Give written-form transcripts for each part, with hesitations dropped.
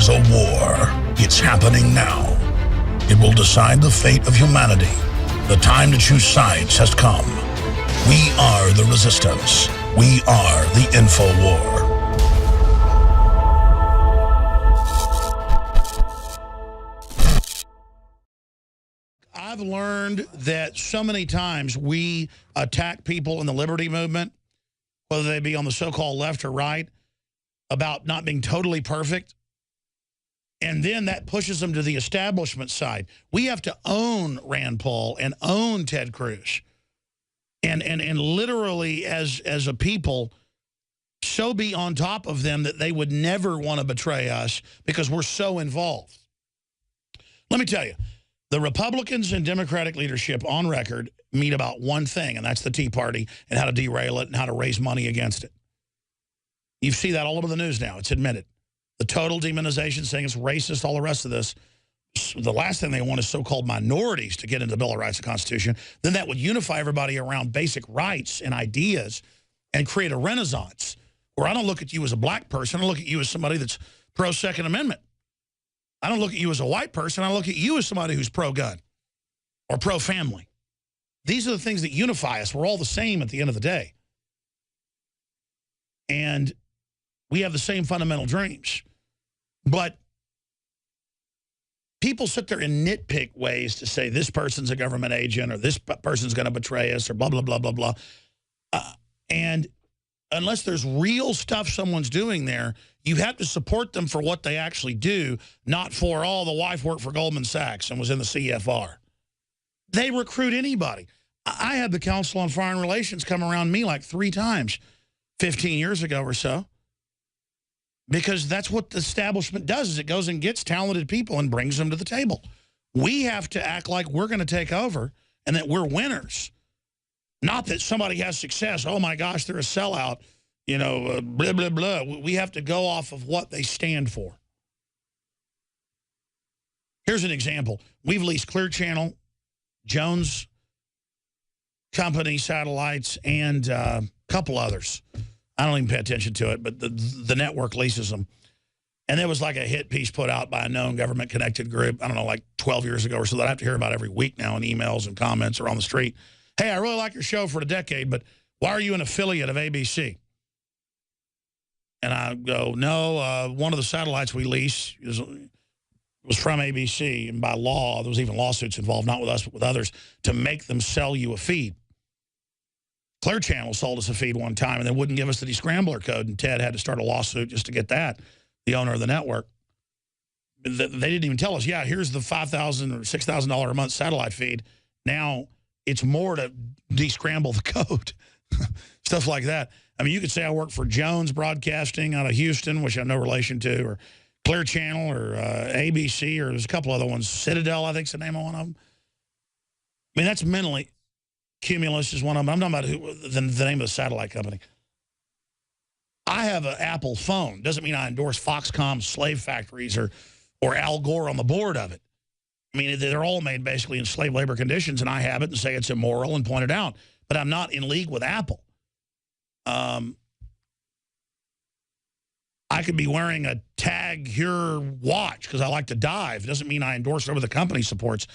is a war. It's happening now. It will decide the fate of humanity. The time to choose sides has come. We are the resistance. We are the InfoWar. I've learned that so many times we attack people in the liberty movement, whether they be on the so-called left or right, about not being totally perfect. And then that pushes them to the establishment side. We have to own Rand Paul and own Ted Cruz. And literally, as a people, so be on top of them that they would never want to betray us because we're so involved. Let me tell you, the Republicans and Democratic leadership on record meet about one thing, and that's the Tea Party and how to derail it and how to raise money against it. You see that all over the news now. It's admitted. The total demonization, saying it's racist, all the rest of this. The last thing they want is so-called minorities to get into the Bill of Rights and Constitution. Then that would unify everybody around basic rights and ideas and create a renaissance where I don't look at you as a black person. I look at you as somebody that's pro-Second Amendment. I don't look at you as a white person. I look at you as somebody who's pro-gun or pro-family. These are the things that unify us. We're all the same at the end of the day. And we have the same fundamental dreams. But people sit there and nitpick ways to say this person's a government agent or this person's going to betray us or blah, blah, blah, blah, blah. And unless there's real stuff someone's doing there, you have to support them for what they actually do, not for, oh, the wife worked for Goldman Sachs and was in the CFR. They recruit anybody. I had the Council on Foreign Relations come around me like 3 times 15 years ago or so. Because that's what the establishment does, is it goes and gets talented people and brings them to the table. We have to act like we're going to take over and that we're winners. Not that somebody has success. Oh, my gosh, they're a sellout. You know, blah, blah, blah. We have to go off of what they stand for. Here's an example. We've leased Clear Channel, Jones Company satellites, and a couple others. I don't even pay attention to it, but the network leases them. And there was like a hit piece put out by a known government-connected group, I don't know, like 12 years ago or so, that I have to hear about every week now in emails and comments or on the street. Hey, I really like your show for a decade, but why are you an affiliate of ABC? And I go, no, one of the satellites we lease was from ABC, and by law, there was even lawsuits involved, not with us, but with others, to make them sell you a feed. Clear Channel sold us a feed one time and they wouldn't give us the descrambler code, and Ted had to start a lawsuit just to get that, the owner of the network. They didn't even tell us, yeah, here's the $5,000 or $6,000 a month satellite feed. Now it's more to descramble the code, stuff like that. I mean, you could say I work for Jones Broadcasting out of Houston, which I have no relation to, or Clear Channel, or ABC, or there's a couple other ones. Citadel, I think is the name of one of them. I mean, that's mentally... Cumulus is one of them. I'm talking about the name of the satellite company. I have an Apple phone. Doesn't mean I endorse Foxcom's slave factories or Al Gore on the board of it. I mean, they're all made basically in slave labor conditions, and I have it and say it's immoral and point it out. But I'm not in league with Apple. I could be wearing a Tag Heuer watch because I like to dive. Doesn't mean I endorse whatever the company supports.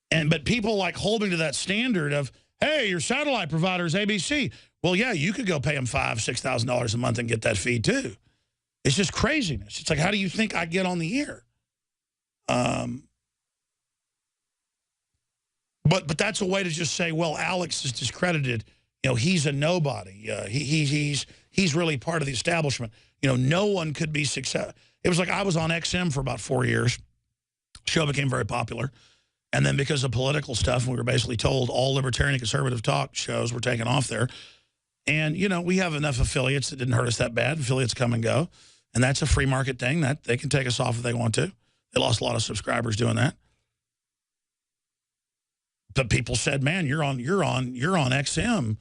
But people like hold me to that standard of, hey, your satellite provider is ABC. Well, yeah, you could go pay them $5,000, $6,000 a month and get that feed too. It's just craziness. It's like, how do you think I get on the air? But that's a way to just say, well, Alex is discredited. You know, he's a nobody. He's really part of the establishment. You know, no one could be successful. It was like I was on XM for about 4 years. The show became very popular. And then because of political stuff, we were basically told all libertarian and conservative talk shows were taken off there. And, you know, we have enough affiliates that didn't hurt us that bad. Affiliates come and go. And that's a free market thing. That they can take us off if they want to. They lost a lot of subscribers doing that. But people said, man, you're on XM.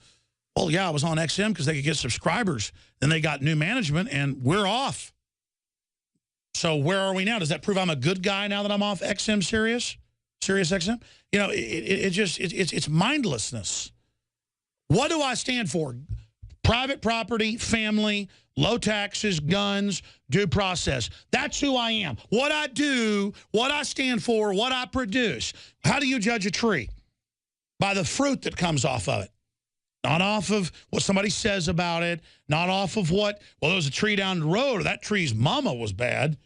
Well, yeah, I was on XM because they could get subscribers. Then they got new management, and we're off. So where are we now? Does that prove I'm a good guy now that I'm off XM Sirius XM? You know, it's mindlessness. What do I stand for? Private property, family, low taxes, guns, due process. That's who I am. What I do, what I stand for, what I produce. How do you judge a tree? By the fruit that comes off of it. Not off of what somebody says about it. Not off of what, well, there was a tree down the road, or that tree's mama was bad.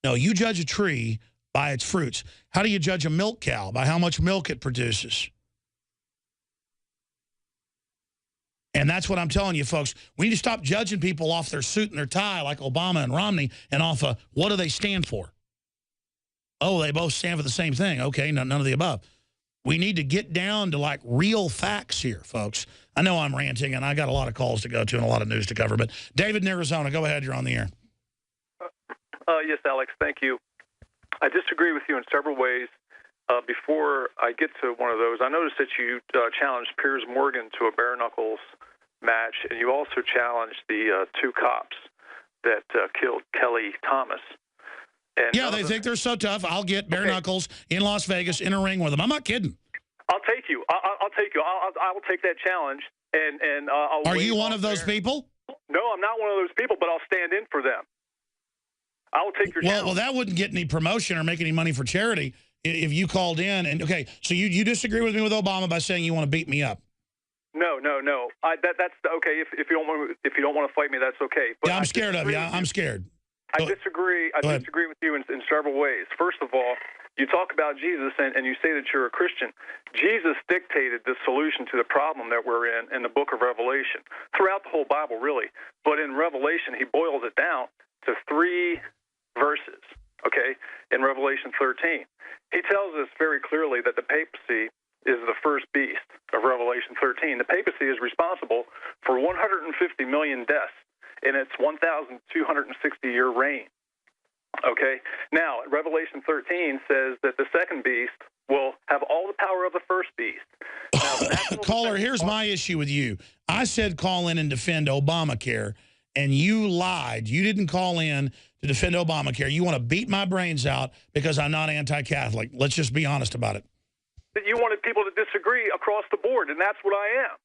No, you judge a tree by its fruits. How do you judge a milk cow? By how much milk it produces. And that's what I'm telling you, folks. We need to stop judging people off their suit and their tie like Obama and Romney and off of what do they stand for? Oh, they both stand for the same thing. Okay, none of the above. We need to get down to, like, real facts here, folks. I know I'm ranting, and I got a lot of calls to go to and a lot of news to cover. But David in Arizona, go ahead. You're on the air. Yes, Alex, thank you. I disagree with you in several ways. Before I get to one of those, I noticed that you challenged Piers Morgan to a bare knuckles match, and you also challenged the two cops that killed Kelly Thomas. And yeah, they think they're so tough. I'll get bare knuckles in Las Vegas in a ring with them. I'm not kidding. I'll take you. I'll take you. I will take that challenge. And I'll Are you one of those people? No, I'm not one of those people, but I'll stand in for them. I will take your challenge. Well, that wouldn't get any promotion or make any money for charity if you called in. And okay, so you disagree with me with Obama by saying you want to beat me up? No. That's okay. If you don't want to fight me, that's okay. But yeah, I'm scared of you. I'm scared. I disagree. I disagree with you in several ways. First of all, you talk about Jesus and you say that you're a Christian. Jesus dictated the solution to the problem that we're in the book of Revelation, throughout the whole Bible, really. But in Revelation, he boils it down to 3 verses, okay, in Revelation 13. He tells us very clearly that the papacy is the first beast of Revelation 13. The papacy is responsible for 150 million deaths in its 1,260-year reign. Okay? Now, Revelation 13 says that the second beast will have all the power of the first beast. Now, Caller, here's my issue with you. I said call in and defend Obamacare, and you lied. You didn't call in to defend Obamacare. You want to beat my brains out because I'm not anti-Catholic. Let's just be honest about it. That you wanted people to disagree across the board, and that's what I am.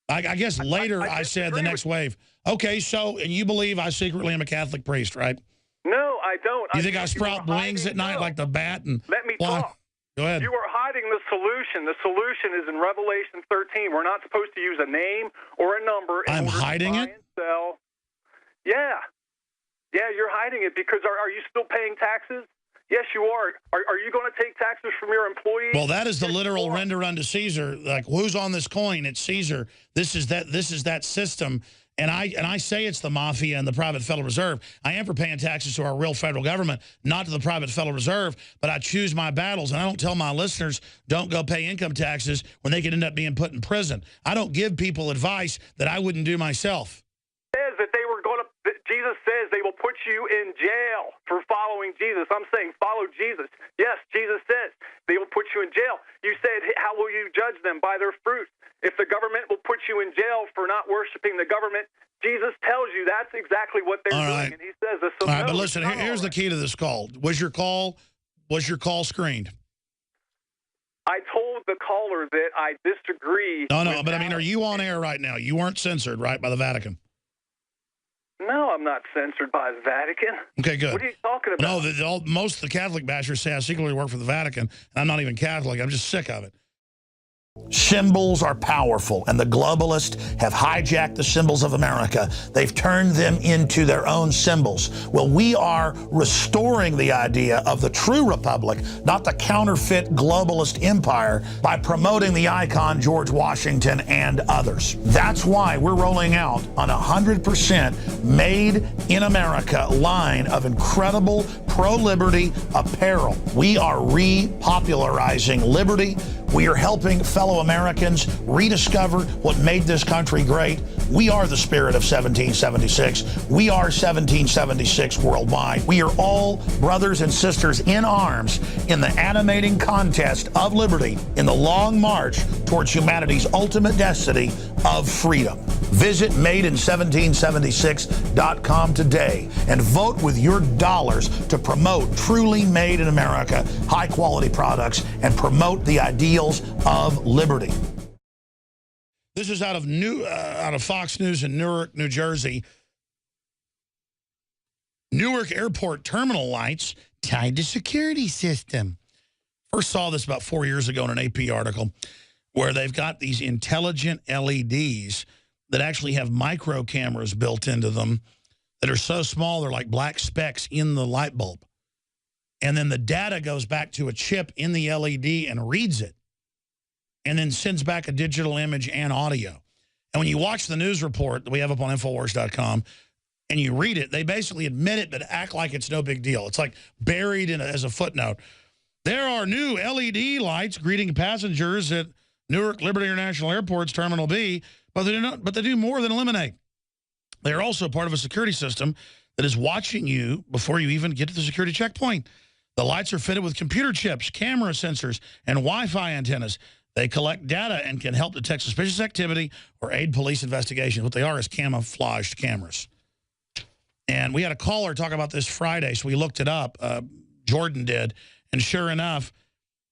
I guess later I said the next wave. Okay, so, and you believe I secretly am a Catholic priest, right? No, I don't. You think I sprout wings at night like the bat? And let me talk. Go ahead. You are hiding the solution. The solution is in Revelation 13. We're not supposed to use a name or a number. I'm hiding it? Sell. Yeah. Yeah, you're hiding it because are you still paying taxes? Yes, you are. Are you going to take taxes from your employees? Well, that is the literal render unto Caesar. Like, who's on this coin? It's Caesar. This is that system. And I say it's the mafia and the private Federal Reserve. I am for paying taxes to our real federal government, not to the private Federal Reserve, but I choose my battles. And I don't tell my listeners, don't go pay income taxes when they could end up being put in prison. I don't give people advice that I wouldn't do myself. Jesus says they will put you in jail for following Jesus. I'm saying follow Jesus. Yes, Jesus says they will put you in jail. You said, how will you judge them? By their fruit. If the government will put you in jail for not worshiping the government, Jesus tells you that's exactly what they're doing. And he says this. All right, but listen, here's the key to this call. Was your call screened? I told the caller that I disagree. No, but I mean, are you on air right now? You weren't censored, right, by the Vatican? No, I'm not censored by the Vatican. Okay, good. What are you talking about? No, most of the Catholic bashers say I secretly work for the Vatican, and I'm not even Catholic. I'm just sick of it. Symbols are powerful, and the globalists have hijacked the symbols of America. They've turned them into their own symbols. Well, we are restoring the idea of the true republic, not the counterfeit globalist empire, by promoting the icon George Washington and others. That's why we're rolling out an 100% made in America line of incredible pro-liberty apparel. We are repopularizing liberty. We are helping fellow Americans rediscover what made this country great. We are the spirit of 1776. We are 1776 worldwide. We are all brothers and sisters in arms in the animating contest of liberty in the long march towards humanity's ultimate destiny of freedom. Visit madein1776.com today and vote with your dollars to promote truly made in America, high-quality products and promote the ideals of liberty. This is out of Fox News in Newark, New Jersey. Newark Airport terminal lights tied to security system. First saw this about 4 years ago in an AP article where they've got these intelligent LEDs that actually have micro cameras built into them that are so small they're like black specks in the light bulb. And then the data goes back to a chip in the LED and reads it and then sends back a digital image and audio. And when you watch the news report that we have up on Infowars.com and you read it, they basically admit it but act like it's no big deal. It's like buried in as a footnote. There are new LED lights greeting passengers at Newark Liberty International Airport's Terminal B, but they do more than eliminate. They are also part of a security system that is watching you before you even get to the security checkpoint. The lights are fitted with computer chips, camera sensors, and Wi-Fi antennas. They collect data and can help detect suspicious activity or aid police investigations. What they are is camouflaged cameras. And we had a caller talk about this Friday, so we looked it up. Jordan did. And sure enough,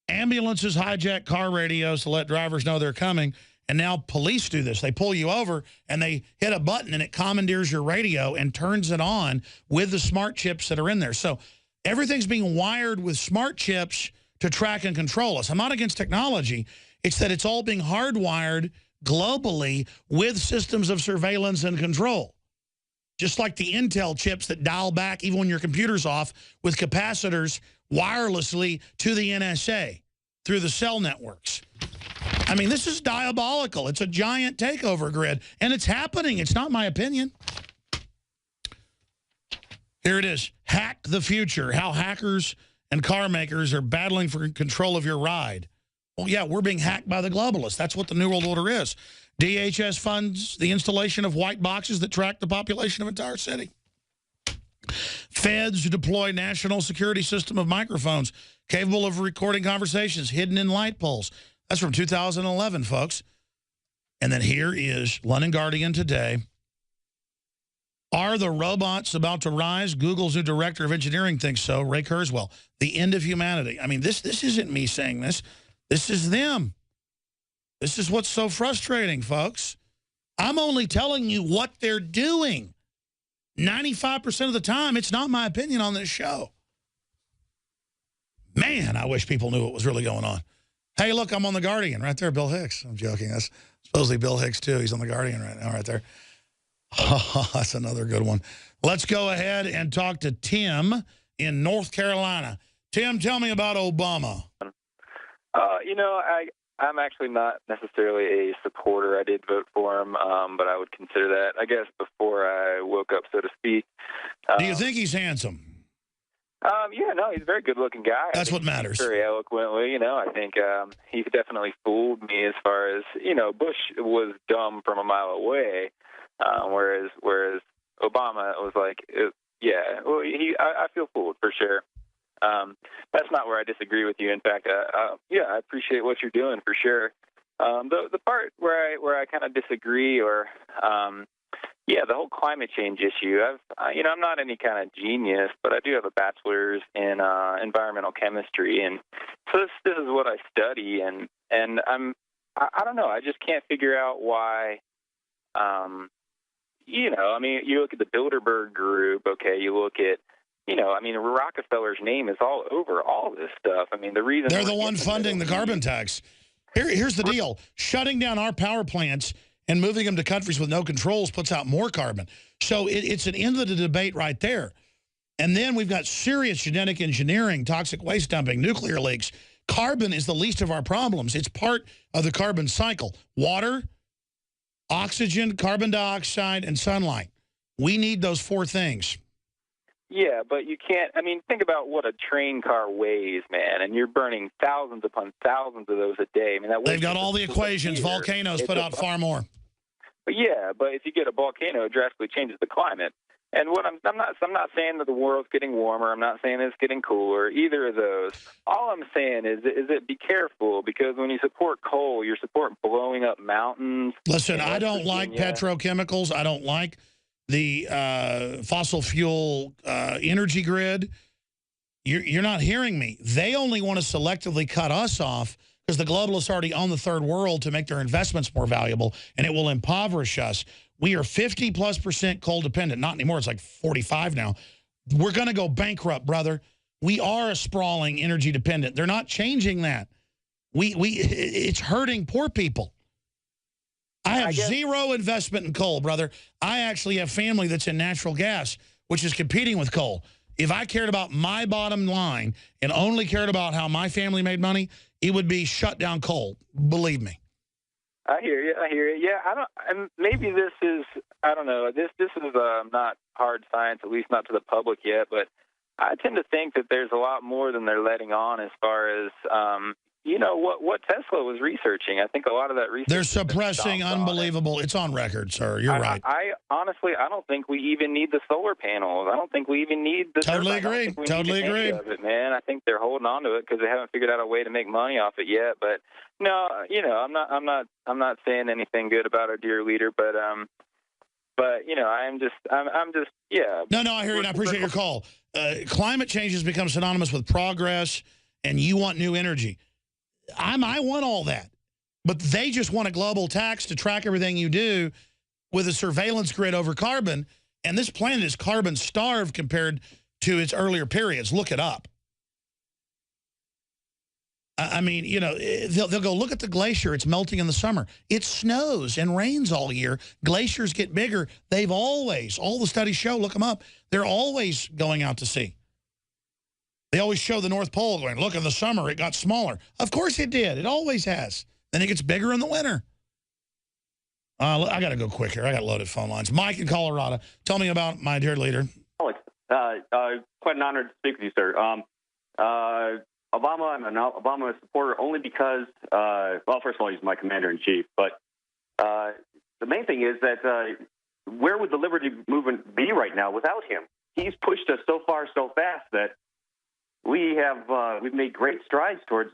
ambulances hijack car radios to let drivers know they're coming. And now police do this. They pull you over and they hit a button and it commandeers your radio and turns it on with the smart chips that are in there. So everything's being wired with smart chips to track and control us. I'm not against technology. It's that it's all being hardwired globally with systems of surveillance and control. Just like the Intel chips that dial back even when your computer's off with capacitors wirelessly to the NSA through the cell networks. I mean, this is diabolical. It's a giant takeover grid, and it's happening. It's not my opinion. Here it is. Hack the future. How hackers and car makers are battling for control of your ride. Well, yeah, we're being hacked by the globalists. That's what the New World Order is. DHS funds the installation of white boxes that track the population of an entire city. Feds deploy national security system of microphones capable of recording conversations hidden in light poles. That's from 2011, folks. And then here is London Guardian today. Are the robots about to rise? Google's new director of engineering thinks so. Ray Kurzweil. The end of humanity. I mean, this isn't me saying this. This is them. This is what's so frustrating, folks. I'm only telling you what they're doing. 95% of the time, it's not my opinion on this show. Man, I wish people knew what was really going on. Hey, look, I'm on The Guardian right there, Bill Hicks. I'm joking. That's supposedly Bill Hicks, too. He's on The Guardian right now, right there. Oh, that's another good one. Let's go ahead and talk to Tim in North Carolina. Tim, tell me about Obama. You know, I'm actually not necessarily a supporter. I did vote for him, but I would consider that, I guess, before I woke up, so to speak. Do you think he's handsome? Yeah, no, he's a very good-looking guy. That's what matters. Very eloquently, you know. I think he definitely fooled me as far as, you know, Bush was dumb from a mile away, whereas Obama was like, yeah, well, I feel fooled for sure. That's not where I disagree with you. In fact, yeah, I appreciate what you're doing for sure. The part where I kind of disagree, or yeah, the whole climate change issue. I'm not any kind of genius, but I do have a bachelor's in environmental chemistry, and so this is what I study, and I don't know. I just can't figure out why. You know, I mean, you look at the Bilderberg Group. Okay, you look at. You know, I mean, Rockefeller's name is all over all this stuff. I mean, the reason they're the one funding the carbon tax. Here's the deal. Shutting down our power plants and moving them to countries with no controls puts out more carbon. So it's an end of the debate right there. And then we've got serious genetic engineering, toxic waste dumping, nuclear leaks. Carbon is the least of our problems. It's part of the carbon cycle. Water, oxygen, carbon dioxide, and sunlight. We need those four things. Yeah, but you can't, I mean, think about what a train car weighs, man, and you're burning thousands upon thousands of those a day. I mean, they've got all the equations. Volcanoes put out far more. But yeah, but if you get a volcano, it drastically changes the climate. And what I'm not saying that the world's getting warmer. I'm not saying it's getting cooler. Either of those. All I'm saying is that be careful, because when you support coal, you're supporting blowing up mountains. Listen, I don't like petrochemicals. I don't like the fossil fuel energy grid. You're not hearing me. They only want to selectively cut us off because the globalists already own the third world to make their investments more valuable, and it will impoverish us. We are 50+% coal dependent. Not anymore. It's like 45 now. We're going to go bankrupt, brother. We are a sprawling energy dependent. They're not changing that. It's hurting poor people. I have zero investment in coal, brother. I actually have family that's in natural gas, which is competing with coal. If I cared about my bottom line and only cared about how my family made money, it would be shut down coal. Believe me. I hear you. I hear you. Yeah, and maybe this is, I don't know, this is not hard science, at least not to the public yet, but I tend to think that there's a lot more than they're letting on as far as, you know, what Tesla was researching. I think a lot of that research... They're suppressing unbelievable. It's on record, sir. You're right. I honestly, I don't think we even need the solar panels. I don't think we even need the... Totally agree. Totally agree. Of it, man. I think they're holding on to it because they haven't figured out a way to make money off it yet. But no, you know, I'm not saying anything good about our dear leader, but you know, I'm just, yeah. No, I hear you. And I appreciate your call. Climate change has become synonymous with progress, and you want new energy. I want all that, but they just want a global tax to track everything you do with a surveillance grid over carbon, and this planet is carbon starved compared to its earlier periods. Look it up. I mean, you know, they'll go look at the glacier. It's melting in the summer. It snows and rains all year. Glaciers get bigger. They've always, all the studies show, look them up, they're always going out to sea. They always show the North Pole going, look, in the summer it got smaller. Of course it did. It always has. Then it gets bigger in the winter. I got to go quick here. I got loaded phone lines. Mike in Colorado, tell me about my dear leader. Alex, quite an honor to speak with you, sir. Obama, I'm an Obama supporter only because, well, first of all, he's my commander-in-chief. But the main thing is that where would the liberty movement be right now without him? He's pushed us so far so fast that we've made great strides towards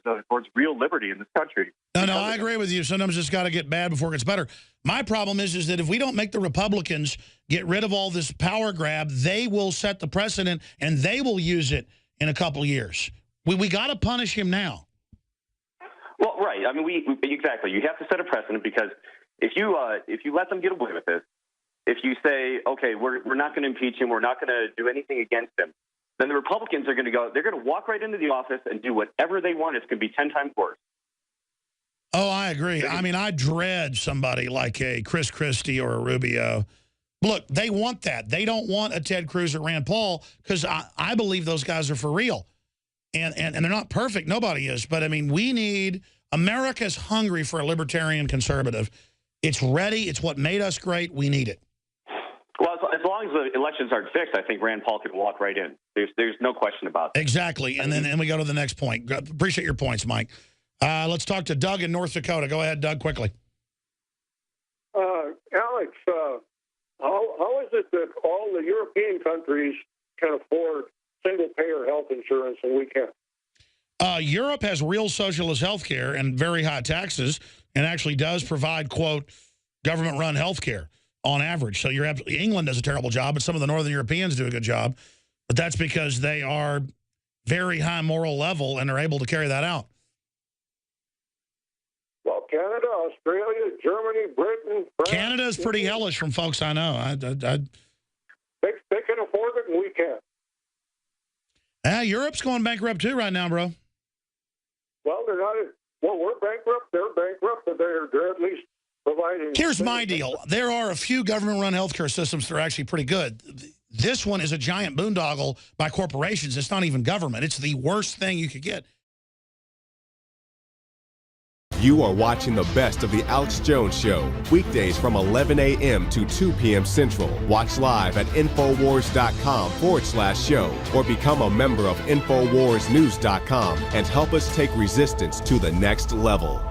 real liberty in this country. No, I agree with you. Sometimes it's got to get bad before it gets better. My problem is that if we don't make the Republicans get rid of all this power grab, they will set the precedent and they will use it in a couple years. We got to punish him now. Well, right. I mean, exactly. You have to set a precedent because if you let them get away with this, if you say, okay, we're not going to impeach him, we're not going to do anything against him, then the Republicans are going to go, they're going to walk right into the office and do whatever they want. It's going to be 10 times worse. Oh, I agree. I mean, I dread somebody like a Chris Christie or a Rubio. Look, they want that. They don't want a Ted Cruz or Rand Paul because I believe those guys are for real. And they're not perfect. Nobody is. But, I mean, we need – America's hungry for a libertarian conservative. It's ready. It's what made us great. We need it. Well, as long as the elections aren't fixed, I think Rand Paul could walk right in. There's no question about that. Exactly. And then we go to the next point. Appreciate your points, Mike. Let's talk to Doug in North Dakota. Go ahead, Doug, quickly. Alex, how is it that all the European countries can afford single-payer health insurance and we can't? Europe has real socialist health care and very high taxes and actually does provide, quote, government-run health care on average. So England does a terrible job, but some of the Northern Europeans do a good job. But that's because they are very high moral level and are able to carry that out. Well, Canada, Australia, Germany, Britain, France. Canada is pretty hellish from folks I know. They can afford it and we can't. Europe's going bankrupt too right now, bro. Well, they're not. Well, we're bankrupt. They're bankrupt, but they're at least providing. Here's my deal. There are a few government-run healthcare systems that are actually pretty good. This one is a giant boondoggle by corporations. It's not even government. It's the worst thing you could get. You are watching the best of the Alex Jones Show, weekdays from 11 a.m. to 2 p.m. Central. Watch live at Infowars.com/show or become a member of InfoWarsNews.com and help us take resistance to the next level.